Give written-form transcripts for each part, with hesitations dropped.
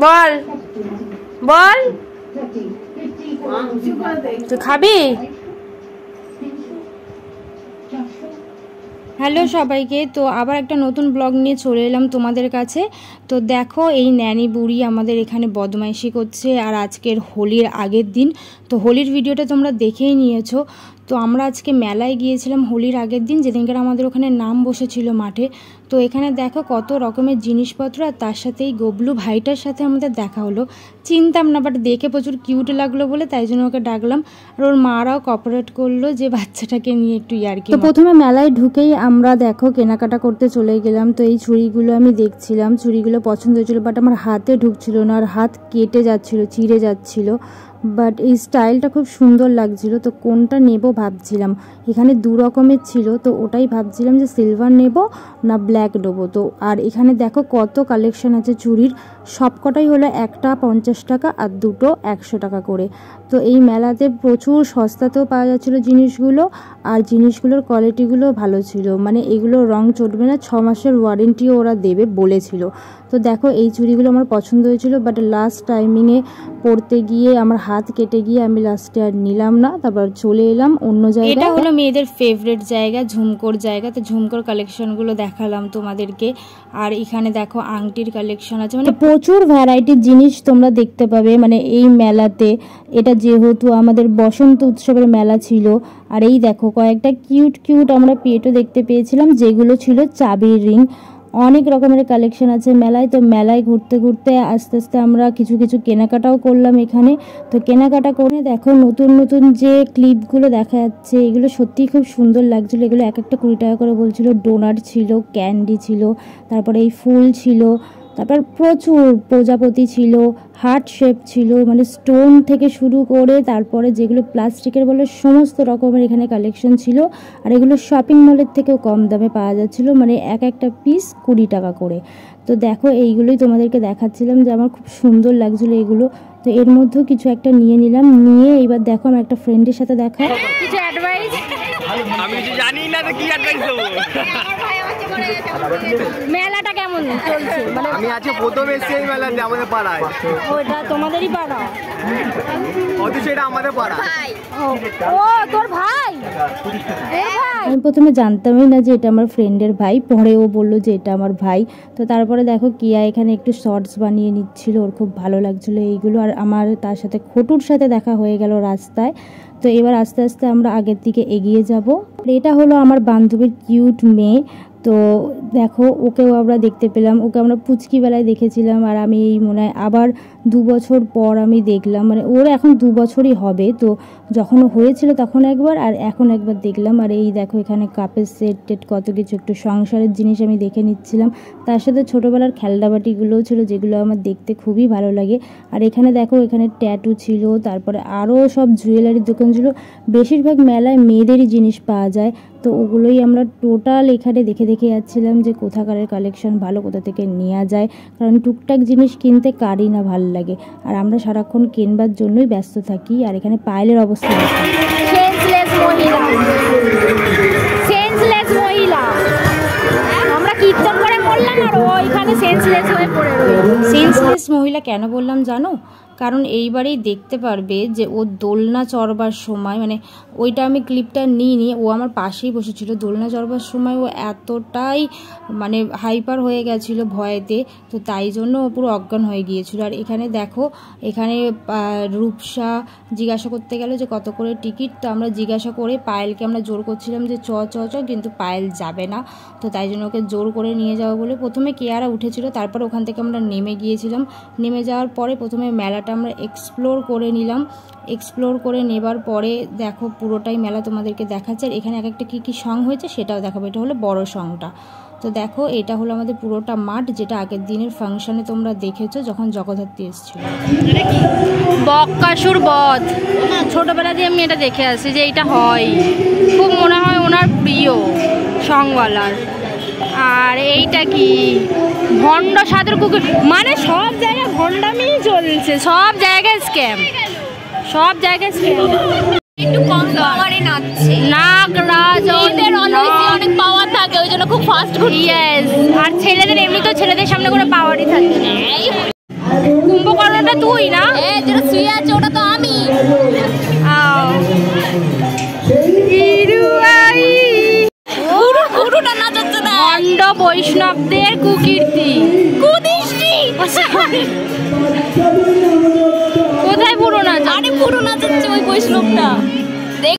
বল বল তুই খাবি? হ্যালো সবাইকে, তো আবার একটা নতুন ব্লগ নিয়ে চলে এলাম তোমাদের কাছে। তো দেখো এই ন্যানি বুড়ি আমাদের এখানে বদমাইশি করছে, আর আজকের হোলির আগের দিন। তো হোলির ভিডিওটা তোমরা দেখেই নিয়েছো। তো আমরা আজকে মেলায় গিয়েছিলাম হোলির আগের দিন, যেদিনকার আমাদের ওখানে নাম বসেছিল মাঠে। তো এখানে দেখো কত রকমের জিনিসপত্র, আর তার সাথে এই গবলু ভাইটার সাথে আমাদের দেখা হলো। চিনতাম না, বাট দেখে প্রচুর কিউট লাগলো বলে তাই জন্য ওকে ডাকলাম। আর ওর মারাও কোঅপারেট করলো যে বাচ্চাটাকে নিয়ে একটু ইয়ার্কি। তো প্রথমে মেলায় ঢুকেই আমরা দেখো কেনাকাটা করতে চলে গেলাম। তো এই ছুরিগুলো আমি দেখছিলাম, ছুরিগুলো পছন্দ হয়েছিল, বাট আমার হাতে ঢুকছিল না, আর হাত কেটে যাচ্ছিল, চিড়ে যাচ্ছিল। বাট এই স্টাইলটা খুব সুন্দর লাগছিল, তো কোনটা নেব ভাবছিলাম। এখানে দু রকমের ছিল, তো ওটাই ভাবছিলাম যে সিলভার নেব না ব্ল্যাক নেবো। তো আর এখানে দেখো কত কালেকশন আছে চুড়ির, সবকটাই হলো একটা 50 টাকা আর দুটো 100 টাকা করে। তো এই মেলাতে প্রচুর সস্তাতেও পাওয়া যাচ্ছিলো জিনিসগুলো, আর জিনিসগুলোর কোয়ালিটিগুলো ভালো ছিল। মানে এগুলো রং চটবে না, 6 মাসের ওয়ারেন্টিও ওরা দেবে বলেছিল। তো দেখো এই চুড়িগুলো আমার পছন্দ হয়েছিল, বাট লাস্ট টাইমিংয়ে পরতে গিয়ে আমার হাত কেটে গিয়ে আমি লাস্টে আর নিলাম না, তারপর চলে এলাম অন্য জায়গায়। এটা হলো মেয়েদের ফেভারিট জায়গা, ঝুমকোর জায়গা। তো ঝুমকোর কালেকশনগুলো দেখালাম তোমাদেরকে। আর এখানে দেখো আংটির কালেকশন আছে, মানে প্রচুর ভ্যারাইটির জিনিস তোমরা দেখতে পাবে মানে এই মেলাতে। এটা যেহেতু আমাদের বসন্ত উৎসবের মেলা ছিল। আর এই দেখো কয়েকটা কিউট কিউট আমরা পেটও দেখতে পেয়েছিলাম, যেগুলো ছিল চাবির রিং। অনেক রকমের কালেকশন আছে মেলায়। তো মেলায় ঘুরতে ঘুরতে আস্তে আস্তে আমরা কিছু কিছু কেনাকাটাও করলাম এখানে। তো কেনাকাটা করে দেখো নতুন নতুন যে ক্লিপগুলো দেখা যাচ্ছে, এগুলো সত্যিই খুব সুন্দর লাগছিলো। এগুলো এক একটা 20 টাকা করে বলছিল। ডোনাট ছিল, ক্যান্ডি ছিল, তারপরে এই ফুল ছিল, তারপর প্রচুর প্রজাপতি ছিল, হার্ট শেপ ছিল, মানে স্টোন থেকে শুরু করে তারপরে যেগুলো প্লাস্টিকের বলে সমস্ত রকমের এখানে কালেকশন ছিল। আর এগুলো শপিং মলের থেকেও কম দামে পাওয়া যাচ্ছিলো, মানে এক একটা পিস 20 টাকা করে। তো দেখো এইগুলোই তোমাদেরকে দেখাচ্ছিলাম যে আমার খুব সুন্দর লাগছিলো এগুলো। তো এর মধ্যেও কিছু একটা নিয়ে নিলাম, নিয়ে এইবার দেখো আমার একটা ফ্রেন্ডের সাথে দেখা। কিছু অ্যাডভাইস? আমি জানি না তো কি অ্যাডভাইস দেব। মেলাটা কেমন চলছে? মানে আমি আজকে প্রথম এসেছি এই মেলাতে আমাদের পাড়ায়। ওটা তোমাদেরই পাড়া? অথচ এটা আমাদের পাড়া। ও তোর ভাই? আমি প্রথমে জানতামই না যে এটা আমার ফ্রেন্ডের ভাই, পরে ও বললো যে এটা আমার ভাই। তো তারপরে দেখো কিয়া এখানে একটু শর্টস বানিয়ে নিচ্ছিল, ওর খুব ভালো লাগছিলো এইগুলো। আর আমার তার সাথে খটুর সাথে দেখা হয়ে গেল রাস্তায়। তো এবার আস্তে আস্তে আমরা আগের দিকে এগিয়ে যাব। এটা হলো আমার বান্ধবীর কিউট মেয়ে। তো দেখো ওকেও আমরা দেখতে পেলাম, ওকে আমরা পুচকিবেলায় দেখেছিলাম, আর আমি এই মনে হয় আবার 2 বছর পর আমি দেখলাম। মানে ওর এখন 2 বছরই হবে, তো যখন হয়েছিল তখন একবার, আর এখন একবার দেখলাম। আর এই দেখো এখানে কাপের সেট টেট কত কিছু, একটু সংসারের জিনিস আমি দেখে নিচ্ছিলাম। তার সাথে ছোটোবেলার খেলনাবাটিগুলোও ছিল, যেগুলো আমার দেখতে খুবই ভালো লাগে। আর এখানে দেখো এখানে ট্যাটু ছিল, তারপরে আরও সব জুয়েলারির দোকান ছিল। বেশিরভাগ মেলায় মেয়েদেরই জিনিস পাওয়া যায়, তো ওগুলোই আমরা টোটাল এখানে দেখে দেখে যাচ্ছিলাম যে কোথাকারের কালেকশন ভালো, কোথা থেকে নেওয়া যায়। কারণ টুকটাক জিনিস কিনতে কারই না ভালো লাগে, আর আমরা সারাক্ষণ কিনবার জন্যই ব্যস্ত থাকি। আর এখানে পায়েলের অবস্থা আমরা কীর্তন করে বললাম, আর ওইখানে সেন্সলেস হয়ে পড়ে রইল। সেন্সলেস মহিলা কেন বললাম জানো? কারণ এইবারেই দেখতে পারবে যে ও দোলনা চড়বার সময়, মানে ওইটা আমি ক্লিপটা নিইনি, ও আমার পাশেই বসেছিল। দোলনা চড়বার সময় ও এতটাই মানে হাইপার হয়ে গেছিলো ভয়েতে, তো তাই জন্য ও পুরো অজ্ঞান হয়ে গিয়েছিল। আর এখানে দেখো এখানে রূপসা জিজ্ঞাসা করতে গেল যে কত করে টিকিট। তো আমরা জিজ্ঞাসা করে পায়েলকে আমরা জোর করছিলাম যে চ চ চ, কিন্তু পায়েল যাবে না। তো তাই জন্য ওকে জোর করে নিয়ে যাওয়া বলে প্রথমে কেয়ারা উঠেছিল, তারপর ওখান থেকে আমরা নেমে গিয়েছিলাম। নেমে যাওয়ার পরে প্রথমে মেলাটা আমরা এক্সপ্লোর করে নিলাম। এক্সপ্লোর করে নেবার পরে দেখো পুরোটাই মেলা তোমাদেরকে দেখাচ্ছে। আর এখানে এক একটা কী কী সং হয়েছে সেটাও দেখাবো। এটা হলো বড় সংটা। তো দেখো এটা হলো আমাদের পুরোটা মাঠ, যেটা আগের দিনের ফাংশনে তোমরা দেখেছো যখন জগদ্ধাত্রী এসেছিল। বক্কাসুর বধ, ছোটবেলা দিয়ে আমি এটা দেখে আসি যে এটা হয়, খুব মনে হয় ওনার প্রিয় সংওয়ালার। আর এইটা কি ভণ্ড সাদের কুকুর, মানে সব জায়গায় ভণ্ডামি চলছে, সব জায়গায় স্ক্যাম, সব জায়গায় স্ক্যাম। একটু কম পাওয়ারে নাচছে, নাগরাজ ওদের অনেক পাওয়ার থাকে, ওই জন্য খুব ফাস্ট ঘুরছে। আর ছেলেদের এমনি তো ছেলেদের সামনে কোনো পাওয়ারই থাকে না। ওটা তুই না? যেটা শুয়ে আছে ওটা তো আমি। খণ্ড বৈষ্ণবদের কুকীর্তি, কুদৃষ্টি। কোথায় পুরো নাচ? আরে পুরো নাচাচ্ছে ওই বৈষ্ণবটা। দেখ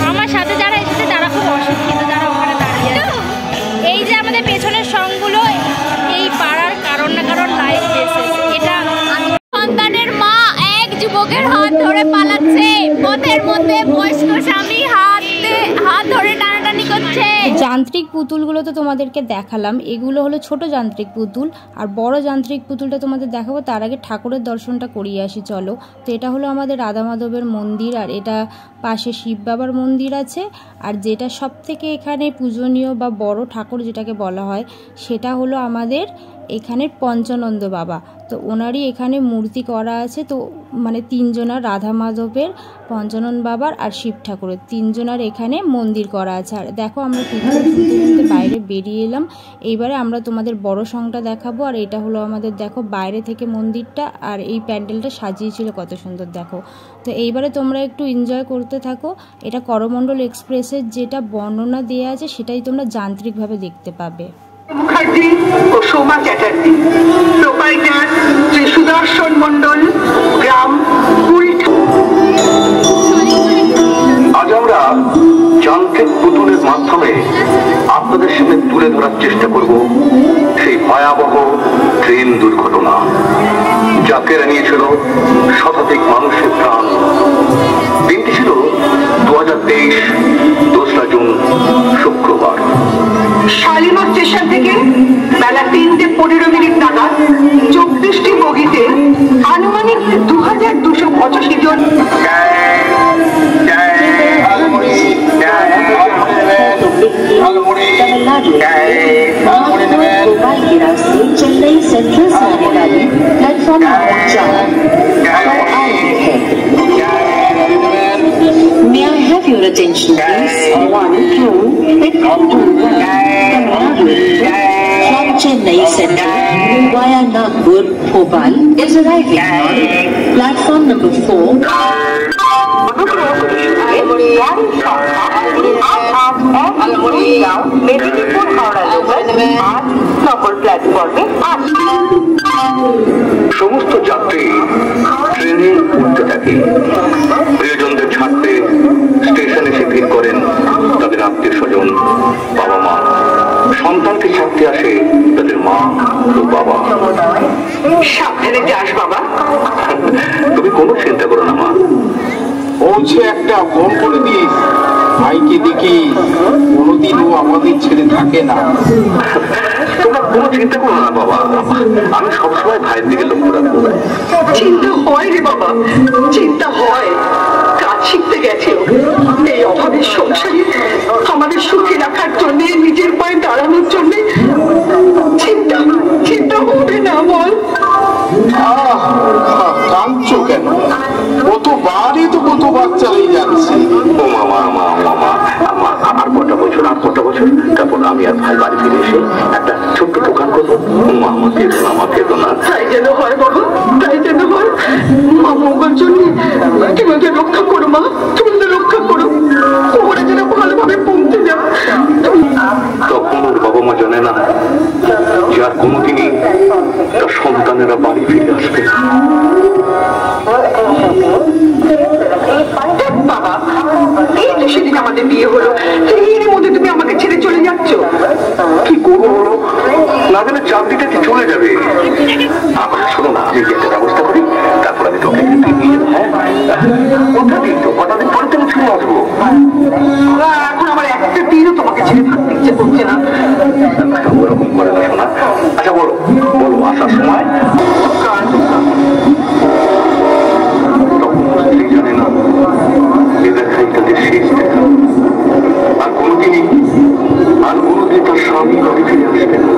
আমার সাথে যারা এসেছে তারা খুব অশিক্ষিত, যারা ওখানে দাঁড়িয়ে আছে। এই যে আমাদের পেছনের সঙ্গগুলো এই পাড়ার কারণ না কারণ লাইফ এসেছে। এটা সন্তানের মা এক যুবকের হাত ধরে পালাচ্ছে, পথের মধ্যে বয়স্ক স্বামী হাত ধরে টানাটানি করছে। যান্ত্রিক পুতুলগুলো তো তোমাদেরকে দেখালাম, এগুলো হলো ছোট যান্ত্রিক পুতুল। আর বড় যান্ত্রিক পুতুলটা তোমাদের দেখাবো, তার আগে ঠাকুরের দর্শনটা করিয়ে আসি চলো। তো এটা হলো আমাদের রাধা মাধবের মন্দির, আর এটা পাশে শিব বাবার মন্দির আছে। আর যেটা সব থেকে এখানে পূজনীয় বা বড় ঠাকুর যেটাকে বলা হয়, সেটা হলো আমাদের এখানের পঞ্চানন্দ বাবা। তো ওনারই এখানে মূর্তি করা আছে। তো মানে তিনজনার, রাধা মাধবের, পঞ্চানন বাবার আর শিব ঠাকুরের তিনজনার এখানে মন্দির করা আছে। আর দেখো আমরা পুজোতে বাইরে বেরিয়ে এলাম। এইবারে আমরা তোমাদের বড় সংটা দেখাবো। আর এটা হলো আমাদের দেখো বাইরে থেকে মন্দিরটা, আর এই প্যান্ডেলটা সাজিয়েছিল কত সুন্দর দেখো। তো এইবারে তোমরা একটু এনজয় করতে থাকো। এটা করমণ্ডল এক্সপ্রেসের যেটা বর্ণনা দেওয়া আছে সেটাই তোমরা যান্ত্রিকভাবে দেখতে পাবে। মুখার্জি ও সোমা চ্যাটার্জি, প্রোপাইটার শ্রী সুদর্শন মণ্ডল, গ্রাম কুলট। আজ আমরা যান্ত্রিক পুতুলের মাধ্যমে আপনাদের সামনে তুলে ধরার চেষ্টা করব সেই ভয়াবহ ট্রেন দুর্ঘটনা, যা কেড়ে নিয়েছিল শতাধিক মানুষের প্রাণ। দিনটি ছিল 2023 2রা জুন, শুক্রবার। শালিমার স্টেশন থেকে বেলা 3:15 নাগাদ 24টি বগিতে আনুমানিক 2285 জন चेन्नई सेंट्रल से आने वाली platform number 4 May I have your attention please? 1, 2, from Chennai Central via Nagpur, Bhopal is arriving on platform number 4. Medinipur Howrah local 8 নম্বর প্ল্যাটফর্মে সমস্ত যাত্রী ট্রেনে উঠতে থাকে। প্রিয়জনদের ছাড়তে স্টেশনে এসে ভিড় করেন তাদের আত্মীয় স্বজন, বাবা মা। সন্তানকে ছাড়তে আসে তাদের মা ও বাবা। সাবধানে যাস বাবা। তুমি কোনো চিন্তা করো না মা, পৌঁছে একটা ফোন করে দিস, ভাইকে দেখি কোনোদিন ও আমাদের ছেড়ে থাকে না। তোমরা কোনো চিন্তা করো না বাবা, আমি সবসময় ভাইয়ের দিকে লক্ষ্য রাখবো। চিন্তা হয় রে বাবা, চিন্তা হয়। কাজ শিখতে গেছে এই অভাবের সংসারে আমাদের সুখে রাখার জন্য, নিজের পায়ে দাঁড়ানোর জন্য। চিন্তা চিন্তা হবে না বল? কাঁদছো কেন? কতবারই তো কতবার চালিয়ে যাচ্ছে। ও মামা আর কটা বছর, তারপর আমি আর ভাই বাড়ি ফিরে এসে একটা ছোট্ট দোকান করবো। আমাকে তো না। তাই যেন হয় বাবা, তাই যেন হয়। মা মঙ্গল জন্য তোমাকে রক্ষা করো মা, তোমাদের রক্ষা করো। ওরা যেন ভালোভাবে পৌঁছে যায়। তখন ওর বাবা মা জানে না যে আর কোনোদিনই তার সন্তানেরা বাড়ি ফিরে আসবে না। বাবা, এই তো সেদিন আমাদের বিয়ে হলো, এর মধ্যে তুমি আমাকে ছেড়ে চলে যাচ্ছ। কি করবো বলো, না গেলে চাকরিটা কি চলে যাবে। আমার শোনো না, আমি একটা ব্যবস্থা করি, তারপর আমি তোকে নিয়ে যাবো। হ্যাঁ, কটা দিন পরে তুমি ছুটে আসবো। এখন আমার একটা দিনও তোমাকে ছেড়ে থাকতে ইচ্ছে করছে না। ওরকম করে না শোনা। আচ্ছা বলো আসার সময় জানে না এদের খাই তাদের শেষ দেখা। আর কোনোদিন তার স্বামী বাড়ি ফিরে আসবে না।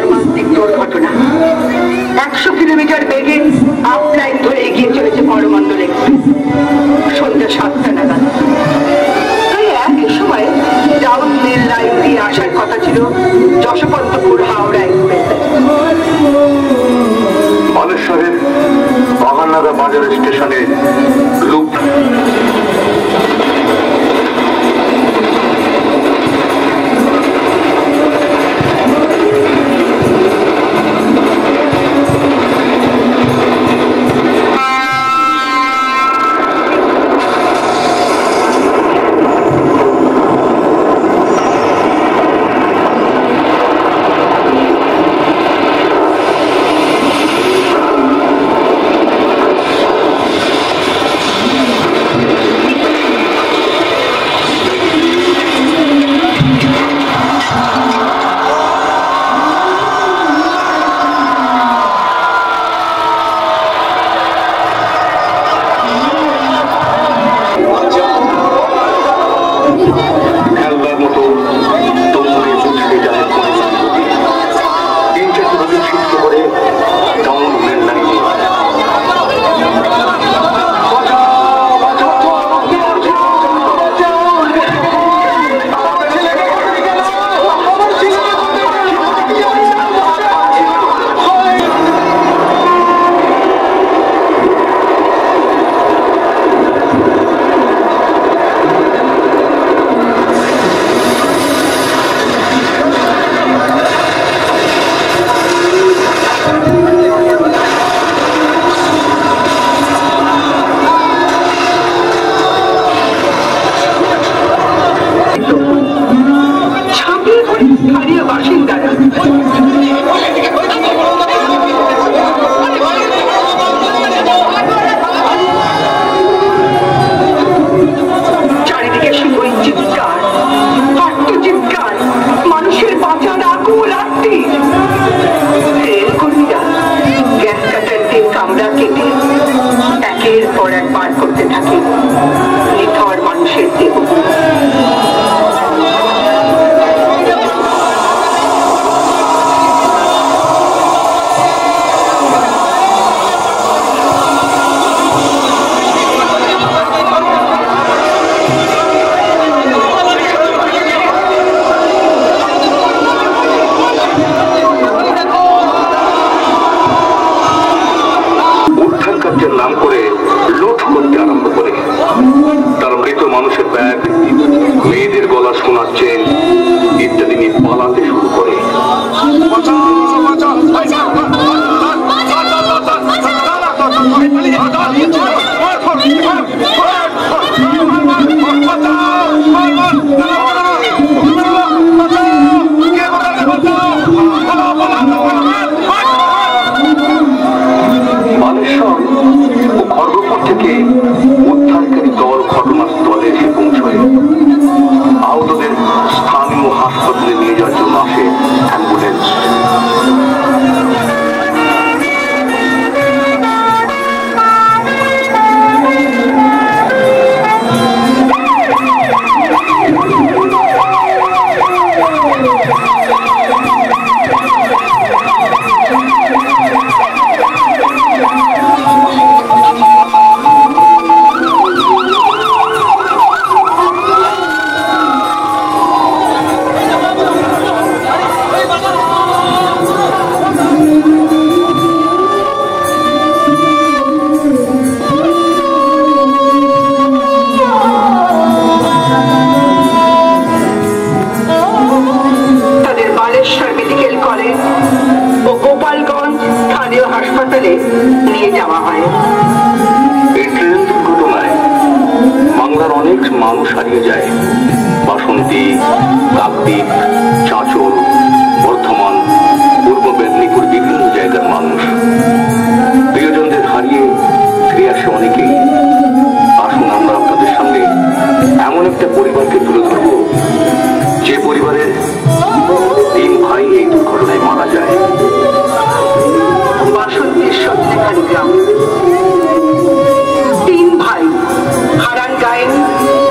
মর্মান্তিক দুর্ঘটনা। 100 কিলোমিটার বেগে আপ লাইন ধরে এগিয়ে চলেছে করমণ্ডল এক্সপ্রেস। সন্ধ্যা 7টা নাগাদ। তাই একই সময় ডাউন মেল লাইন দিয়ে আসার কথা ছিল যশবন্তপুর হাওড়া এক্সপ্রেসে। বালেশ্বরের বাগাননাগা বাজার স্টেশনে লুপ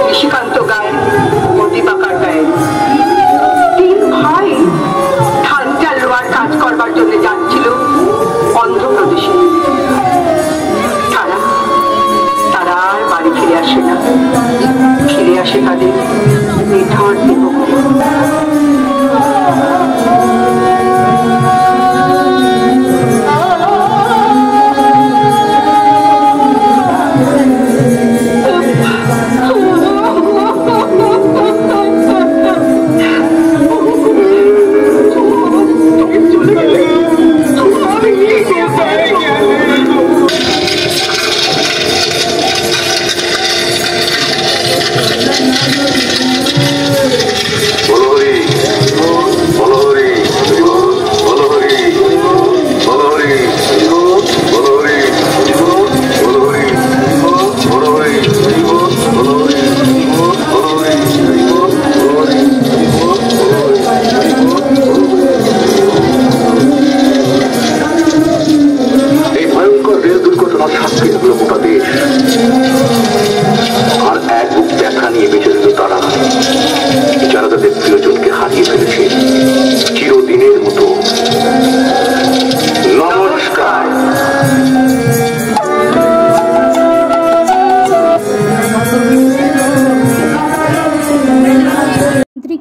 নিশিকান্ত গায়েন ও দীপাকার গায়েন। 3 ভাই আসে তাদের নিথর দেহকে।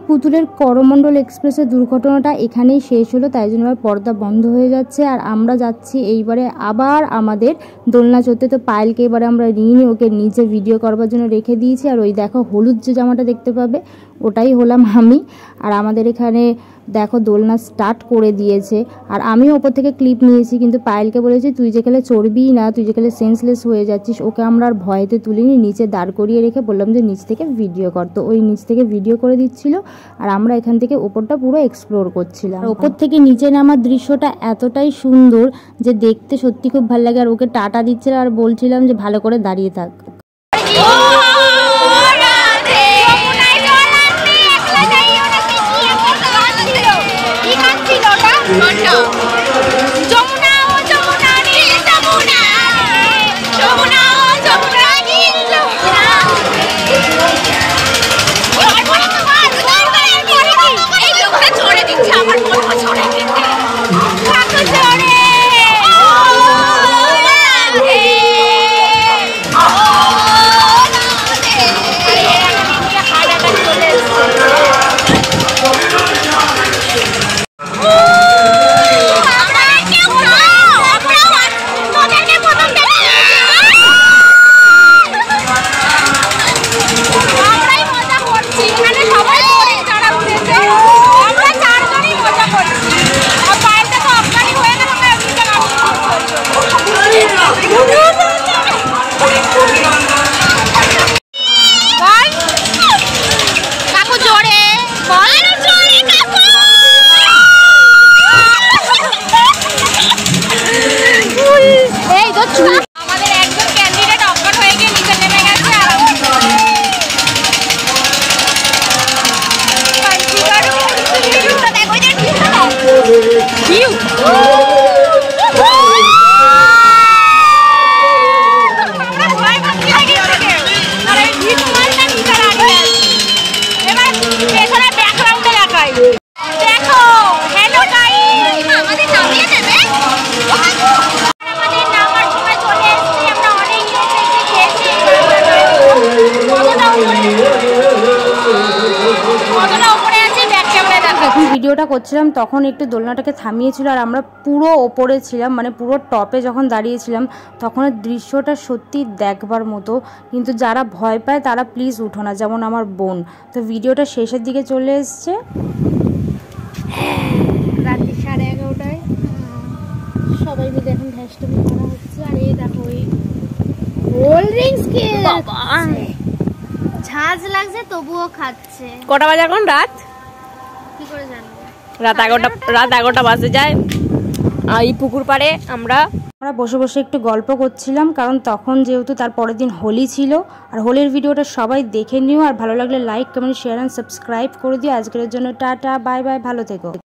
পুতুলের করমণ্ডল এক্সপ্রেসের দুর্ঘটনাটা এখানেই শেষ হলো, তাই জন্য পর্দা বন্ধ হয়ে যাচ্ছে। আর আমরা যাচ্ছি এইবারে আবার আমাদের দোলনা চড়তে। তো পায়েলকে এবারে আমরা নিয়ে ওকে নিচে ভিডিও করবার জন্য রেখে দিয়েছি। আর ওই দেখো হলুদ যে জামাটা দেখতে পাবে ওটাই হলাম আমি। আর আমাদের এখানে দেখো দোলনা স্টার্ট করে দিয়েছে। আর আমিও ওপর থেকে ক্লিপ নিয়েছি, কিন্তু পায়েলকে বলেছি তুই যেখানে চড়বিই না, তুই যেখানে সেন্সলেস হয়ে যাচ্ছিস। ওকে আমরা আর ভয়েতে তুলিনি, নিচে দাঁড় করিয়ে রেখে বললাম যে নিচ থেকে ভিডিও কর। তো ওই নিচ থেকে ভিডিও করে দিচ্ছিল আর আমরা এখান থেকে ওপরটা পুরো এক্সপ্লোর করছিলাম। ওপর থেকে নিচে নামার দৃশ্যটা এতটাই সুন্দর যে দেখতে সত্যি খুব ভালো লাগে। আর ওকে টাটা দিচ্ছিল আর বলছিলাম যে ভালো করে দাঁড়িয়ে থাক। ভিডিওটা করছিলাম তখন একটু দোলনাটাকে থামিয়েছিল আর আমরা পুরো ওপরে ছিলাম, মানে পুরো টপে যখন দাঁড়িয়েছিলাম তখন দৃশ্যটা সত্যি দেখবার মতো। কিন্তু যারা ভয় পায় তারা প্লিজ উঠো না, যেমন আমার বোন। তো ভিডিওটা শেষের দিকে চলে এসছে, রাত্রি 11:30টায় সবাই মিলে এখন ভ্যাস্টমি করা হচ্ছে। আর এই দেখো ওই কোল্ড ড্রিঙ্কস খেয়ে ঝাঁজ লাগছে তবুও খাচ্ছে। কটা বাজে এখন? রাত কি করে জানবো? রাত 11টা বাজে যায়। এই পুকুর পাড়ে আমরা বসে বসে একটু গল্প করছিলাম, কারণ তখন যেহেতু তার পরের দিন হোলি ছিল। আর হোলির ভিডিওটা সবাই দেখে নিও, আর ভালো লাগলে like comment share and subscribe করে দিও। আজকের জন্য টাটা, বাই বাই, ভালো থেকো।